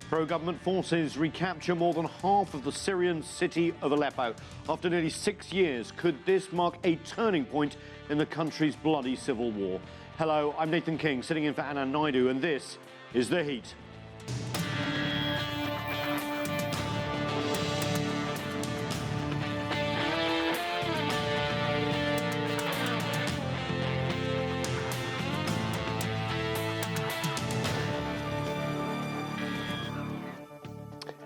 Pro-government forces recapture more than half of the Syrian city of Aleppo. After nearly 6 years, could this mark a turning point in the country's bloody civil war? Hello, I'm Nathan King, sitting in for Anna Naidu, and this is The Heat.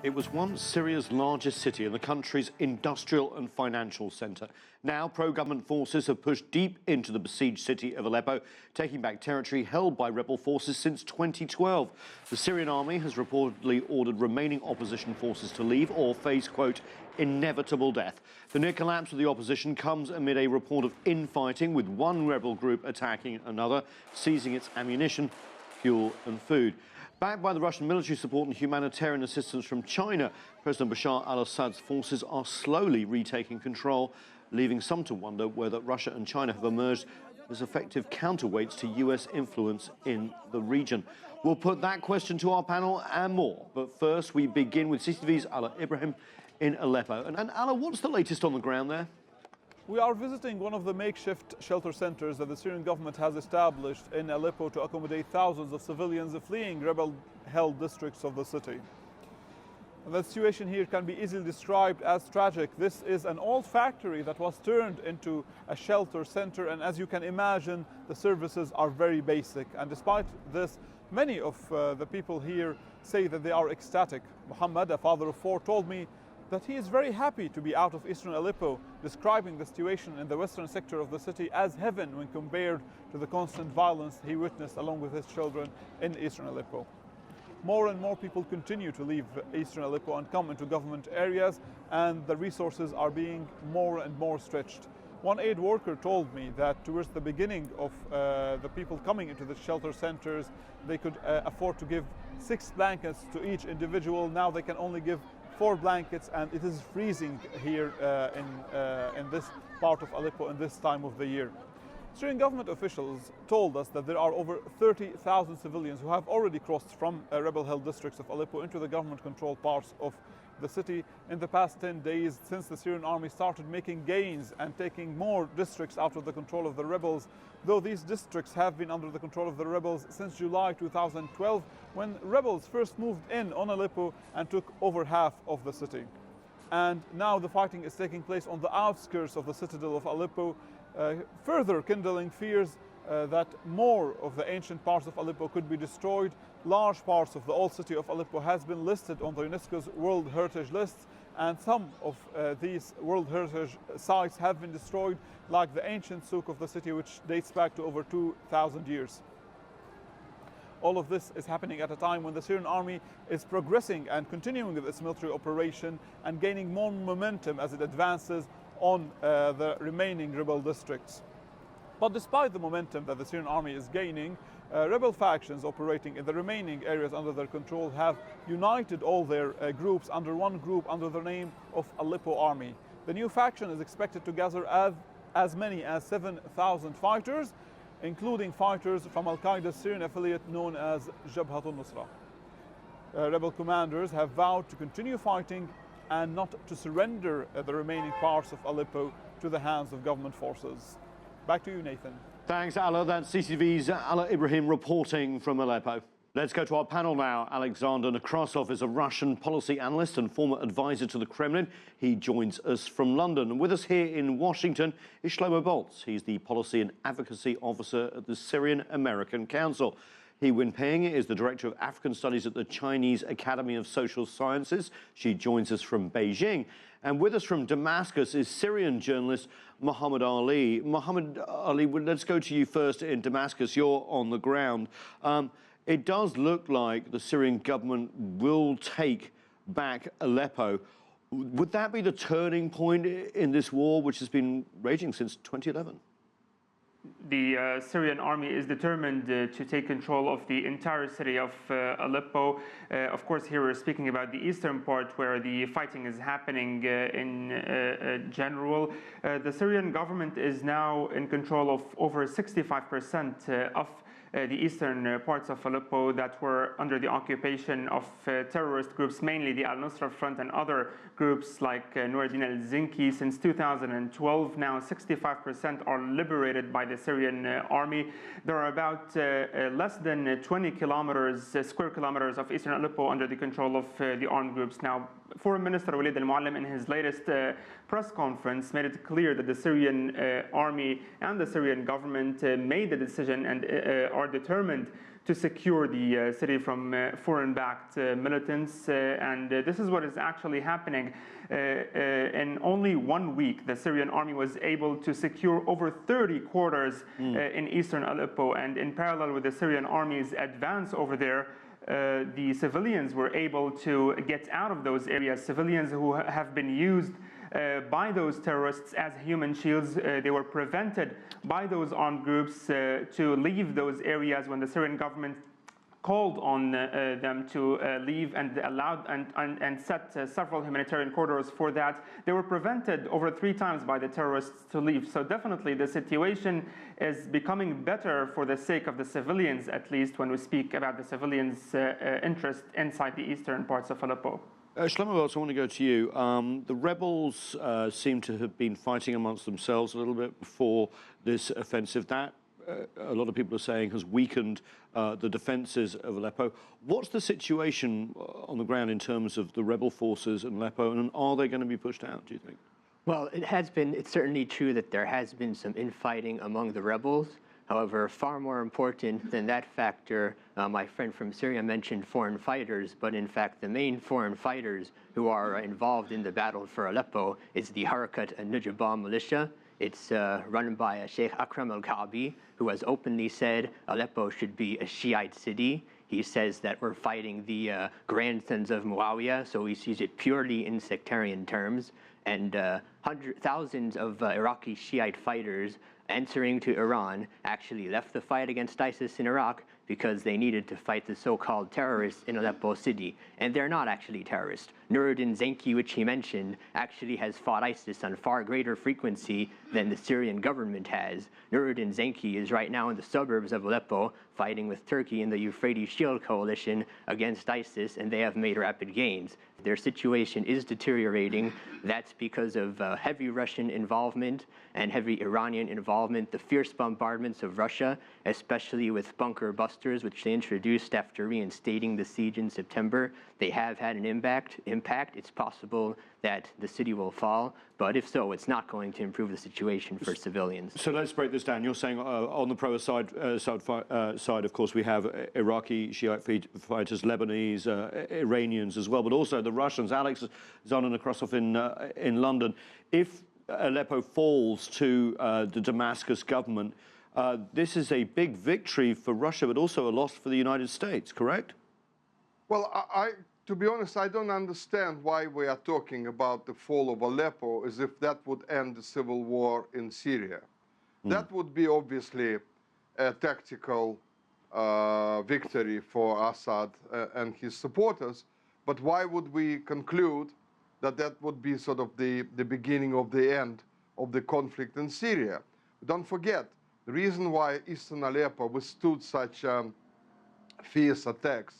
It was once Syria's largest city and the country's industrial and financial centre. Now, pro-government forces have pushed deep into the besieged city of Aleppo, taking back territory held by rebel forces since 2012. The Syrian army has reportedly ordered remaining opposition forces to leave or face, quote, inevitable death. The near collapse of the opposition comes amid a report of infighting, with one rebel group attacking another, seizing its ammunition, fuel and food. Backed by the Russian military support and humanitarian assistance from China, President Bashar al-Assad's forces are slowly retaking control, leaving some to wonder whether Russia and China have emerged as effective counterweights to US influence in the region. We'll put that question to our panel and more. But first, we begin with CCTV's Alaa Ebrahim in Aleppo. And Alaa, what's the latest on the ground there? We are visiting one of the makeshift shelter centers that the Syrian government has established in Aleppo to accommodate thousands of civilians fleeing rebel-held districts of the city. The situation here can be easily described as tragic. This is an old factory that was turned into a shelter center, and as you can imagine, the services are very basic. And despite this, many of the people here say that they are ecstatic. Mohamed, a father of 4, told me that he is very happy to be out of eastern Aleppo, describing the situation in the western sector of the city as heaven when compared to the constant violence he witnessed along with his children in eastern Aleppo. More and more people continue to leave eastern Aleppo and come into government areas, and the resources are being more and more stretched. One aid worker told me that towards the beginning of the people coming into the shelter centers, they could afford to give 6 blankets to each individual. Now they can only give 4 blankets, and it is freezing here in this part of Aleppo in this time of the year. Syrian government officials told us that there are over 30,000 civilians who have already crossed from rebel-held districts of Aleppo into the government-controlled parts of the city in the past 10 days since the Syrian army started making gains and taking more districts out of the control of the rebels, though these districts have been under the control of the rebels since July 2012, when rebels first moved in on Aleppo and took over half of the city. And now the fighting is taking place on the outskirts of the citadel of Aleppo, further kindling fears that more of the ancient parts of Aleppo could be destroyed. Large parts of the old city of Aleppo has been listed on the UNESCO's World Heritage List, and some of these World Heritage sites have been destroyed, like the ancient souk of the city, which dates back to over 2,000 years. All of this is happening at a time when the Syrian army is progressing and continuing with its military operation and gaining more momentum as it advances on the remaining rebel districts. But despite the momentum that the Syrian army is gaining, rebel factions operating in the remaining areas under their control have united all their groups under one group under the name of Aleppo Army. The new faction is expected to gather as many as 7,000 fighters, including fighters from Al-Qaeda's Syrian affiliate known as Jabhat al-Nusra. Rebel commanders have vowed to continue fighting and not to surrender the remaining parts of Aleppo to the hands of government forces. Back to you, Nathan. Thanks, Alaa. That's CCTV's Alaa Ebrahim reporting from Aleppo. Let's go to our panel now. Alexander Nekrassov is a Russian policy analyst and former advisor to the Kremlin. He joins us from London. And with us here in Washington is Shlomo Bolts. He's the Policy and Advocacy Officer at the Syrian American Council. Wenping is the Director of African Studies at the Chinese Academy of Social Sciences. She joins us from Beijing. And with us from Damascus is Syrian journalist Mohamed Ali. Mohamed Ali, let's go to you first in Damascus. You're on the ground. It does look like the Syrian government will take back Aleppo. Would that be the turning point in this war, which has been raging since 2011? the Syrian army is determined to take control of the entire city of Aleppo. Of course, here we're speaking about the eastern part where the fighting is happening in general. The Syrian government is now in control of over 65% of the eastern parts of Aleppo that were under the occupation of terrorist groups, mainly the Al-Nusra Front and other groups like Nuruddin al-Zinki. Since 2012, now 65% are liberated by the Syrian army. There are about less than 20 square kilometers of eastern Aleppo under the control of the armed groups. Now, Foreign Minister Walid al-Muallim in his latest press conference made it clear that the Syrian army and the Syrian government made the decision and are determined to secure the city from foreign-backed militants. And this is what is actually happening. In only 1 week, the Syrian army was able to secure over 30 quarters in eastern Aleppo. And in parallel with the Syrian army's advance over there, the civilians were able to get out of those areas. Civilians who have been used by those terrorists as human shields, they were prevented by those armed groups to leave those areas when the Syrian government called on them to leave and allowed and set several humanitarian corridors for that. They were prevented over 3 times by the terrorists to leave. So definitely the situation is becoming better for the sake of the civilians, at least when we speak about the civilians' interest inside the eastern parts of Aleppo. Shlomo Bolts, I want to go to you. The rebels seem to have been fighting amongst themselves a little bit before this offensive. That, a lot of people are saying, has weakened the defences of Aleppo. What's the situation on the ground in terms of the rebel forces in Aleppo, and are they going to be pushed out, do you think? Well, it's certainly true that there has been some infighting among the rebels. However, far more important than that factor, my friend from Syria mentioned foreign fighters, but in fact the main foreign fighters who are involved in the battle for Aleppo is the Harakat al-Nujaba militia. It's run by Sheikh Akram al-Ka'bi, who has openly said Aleppo should be a Shiite city. He says that we're fighting the grandsons of Muawiyah, so he sees it purely in sectarian terms. And thousands of Iraqi Shiite fighters answering to Iran actually left the fight against ISIS in Iraq because they needed to fight the so-called terrorists in Aleppo city. And they're not actually terrorists. Nuruddin Zenki, which he mentioned, actually has fought ISIS on far greater frequency than the Syrian government has. Nuruddin Zenki is right now in the suburbs of Aleppo fighting with Turkey in the Euphrates Shield Coalition against ISIS, and they have made rapid gains. Their situation is deteriorating. That's because of heavy Russian involvement and heavy Iranian involvement, the fierce bombardments of Russia, especially with bunker busters, which they introduced after reinstating the siege in September. They have had an impact. It's possible that the city will fall, but if so, it's not going to improve the situation for civilians. So let's break this down. You're saying on the pro-Assad side, of course, we have Iraqi Shiite fighters, Lebanese, Iranians as well, but also the Russians. Alexander Nekrassov in London. If Aleppo falls to the Damascus government, this is a big victory for Russia, but also a loss for the United States, correct? Well, to be honest, I don't understand why we are talking about the fall of Aleppo as if that would end the civil war in Syria. That would be obviously a tactical victory for Assad and his supporters. But why would we conclude that that would be sort of the beginning of the end of the conflict in Syria? Don't forget, the reason why eastern Aleppo withstood such fierce attacks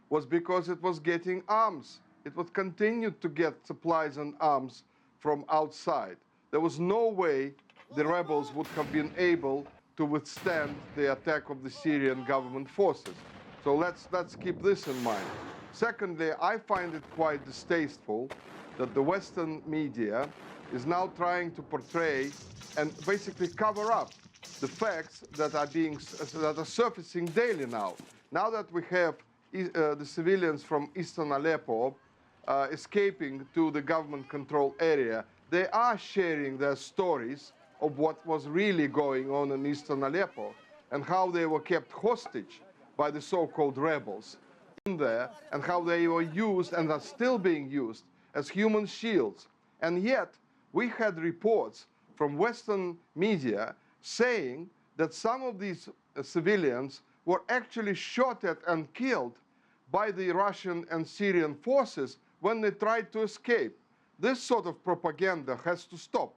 was because it was getting arms. It was continued to get supplies and arms from outside. There was no way the rebels would have been able to withstand the attack of the Syrian government forces. So let's keep this in mind. Secondly, I find it quite distasteful that the Western media is now trying to portray and basically cover up the facts that are surfacing daily now. Now that we have the civilians from eastern Aleppo escaping to the government-controlled area, they are sharing their stories of what was really going on in eastern Aleppo and how they were kept hostage by the so-called rebels in there, and how they were used and are still being used as human shields. And yet, we had reports from Western media saying that some of these civilians were actually shot at and killed by the Russian and Syrian forces when they tried to escape. This sort of propaganda has to stop.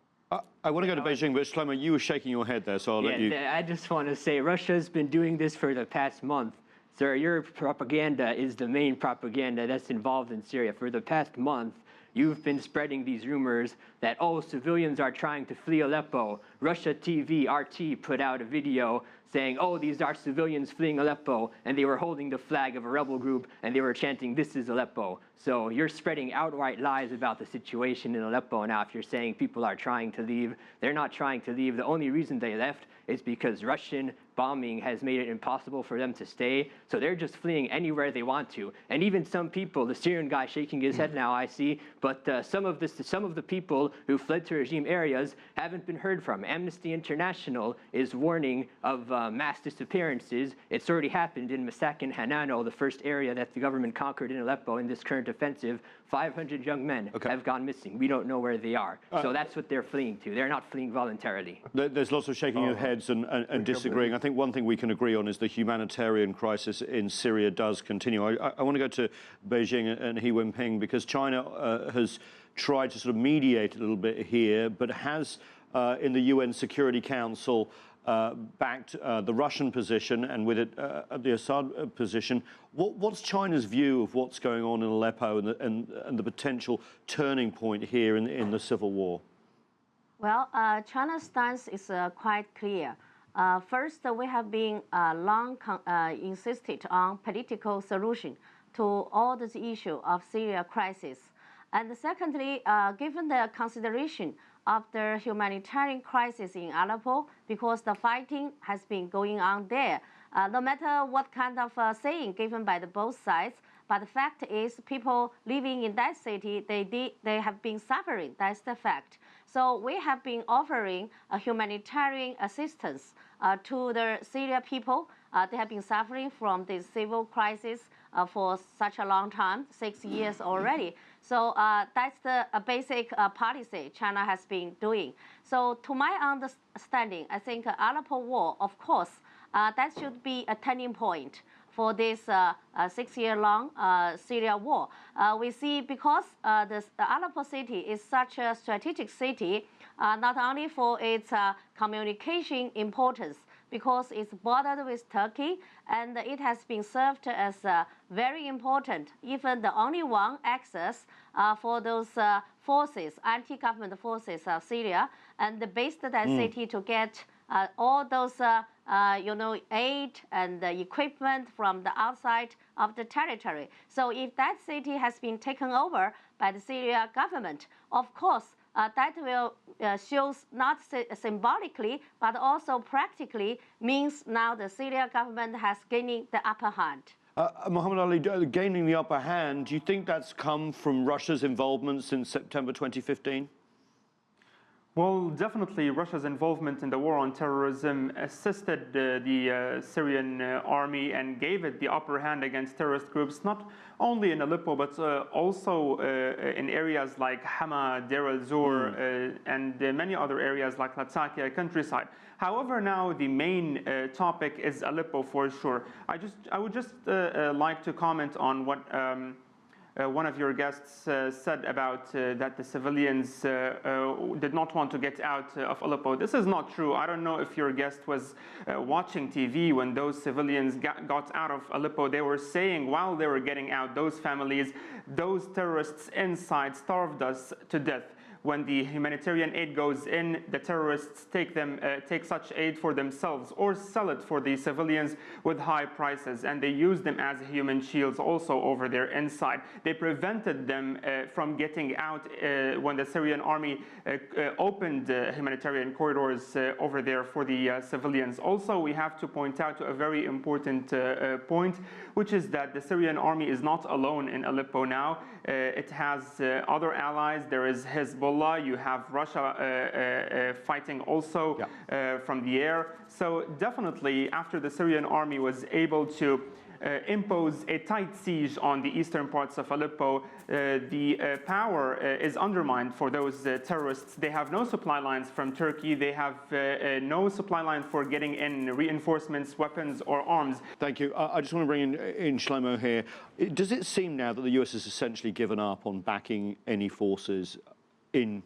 I want to go to Beijing, but Shlomo, you were shaking your head there, so I'll let you... I just want to say Russia's been doing this for the past month. Sir, your propaganda is the main propaganda that's involved in Syria. For the past month, you've been spreading these rumors that, oh, civilians are trying to flee Aleppo. Russia TV, RT, put out a video saying, oh, these are civilians fleeing Aleppo, and they were holding the flag of a rebel group, and they were chanting, this is Aleppo. So you're spreading outright lies about the situation in Aleppo now. If you're saying people are trying to leave, they're not trying to leave. The only reason they left is because Russian bombing has made it impossible for them to stay. So they're just fleeing anywhere they want to. And even some people, the Syrian guy shaking his head now, I see, but some of the people who fled to regime areas haven't been heard from. Amnesty International is warning of mass disappearances. It's already happened in Masak and Hanano, the first area that the government conquered in Aleppo in this current offensive. 500 young men have gone missing. We don't know where they are. So that's what they're fleeing to. They're not fleeing voluntarily. There's lots of shaking of heads and disagreeing. I think one thing we can agree on is the humanitarian crisis in Syria does continue. I want to go to Beijing and Wenping because China has tried to sort of mediate a little bit here, but has in the UN Security Council backed the Russian position and with it the Assad position. What's China's view of what's going on in Aleppo and the potential turning point here in the civil war? Well, China's stance is quite clear. First, we have been long insisted on political solution to all this issue of Syria crisis. And secondly, given the consideration of the humanitarian crisis in Aleppo, because the fighting has been going on there, no matter what kind of saying given by both sides, but the fact is people living in that city, they have been suffering. That's the fact. So we have been offering a humanitarian assistance to the Syria people. They have been suffering from this civil crisis for such a long time, 6 years already. So that's the basic policy China has been doing. So to my understanding, I think Aleppo war, of course, that should be a turning point for this 6-year-long Syria war. We see because the Aleppo city is such a strategic city, not only for its communication importance, because it's bordered with Turkey, and it has been served as very important, even the only one access for those forces, anti-government forces of Syria, and based that city to get all those aid and equipment from the outside of the territory. So if that city has been taken over by the Syria government, of course, that will shows not symbolically, but also practically means now the Syria government has gaining the upper hand. Mohamed Ali, gaining the upper hand, do you think that's come from Russia's involvement since September 2015? Well, definitely Russia's involvement in the war on terrorism assisted the Syrian army and gave it the upper hand against terrorist groups, not only in Aleppo, but also in areas like Hama, Deir el-Zor, and many other areas like Latakia countryside. However, now the main topic is Aleppo for sure. I would just like to comment on what one of your guests said about that the civilians did not want to get out of Aleppo. This is not true. I don't know if your guest was watching TV when those civilians got out of Aleppo. They were saying while they were getting out, those families, those terrorists inside starved us to death. When the humanitarian aid goes in, the terrorists take such aid for themselves or sell it for the civilians with high prices, and they use them as human shields also over there inside. They prevented them from getting out when the Syrian army opened humanitarian corridors over there for the civilians. Also, we have to point out to a very important point, which is that the Syrian army is not alone in Aleppo now. It has other allies. There is Hezbollah, Hezbollah, you have Russia fighting also from the air. So definitely after the Syrian army was able to impose a tight siege on the eastern parts of Aleppo, the power is undermined for those terrorists. They have no supply lines from Turkey. They have no supply line for getting in reinforcements, weapons, or arms. Thank you. I just want to bring in Shlomo here. Does it seem now that the US has essentially given up on backing any forces in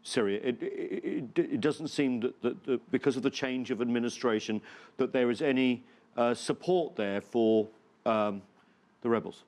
Syria? It doesn't seem that because of the change of administration that there is any support there for the rebels.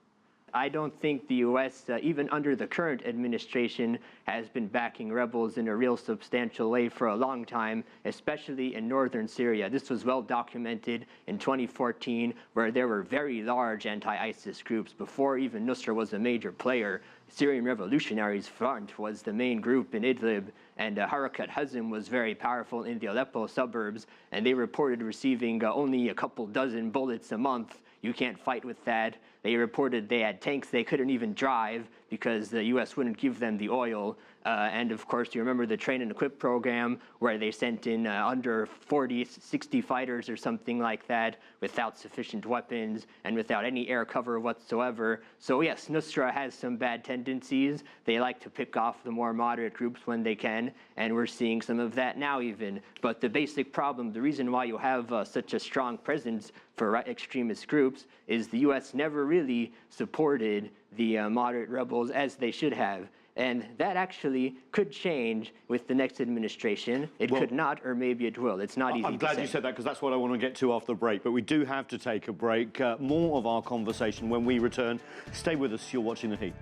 I don't think the U.S., even under the current administration, has been backing rebels in a real substantial way for a long time, especially in northern Syria. This was well documented in 2014, where there were very large anti-ISIS groups before even Nusra was a major player. Syrian Revolutionaries Front was the main group in Idlib, and Harakat Hazm was very powerful in the Aleppo suburbs, and they reported receiving only a couple dozen bullets a month. You can't fight with that. They reported they had tanks they couldn't even drive because the U.S. wouldn't give them the oil. And of course, you remember the train and equip program where they sent in under 40, 60 fighters or something like that without sufficient weapons and without any air cover whatsoever. So yes, Nusra has some bad tendencies. They like to pick off the more moderate groups when they can, and we're seeing some of that now even. But the basic problem, the reason why you have such a strong presence for extremist groups is the U.S. never really supported the moderate rebels as they should have. And that actually could change with the next administration. It could not, or maybe it will. It's not easy to say. I'm glad you said that, because that's what I want to get to after the break. But we do have to take a break. More of our conversation when we return. Stay with us. You're watching The Heat.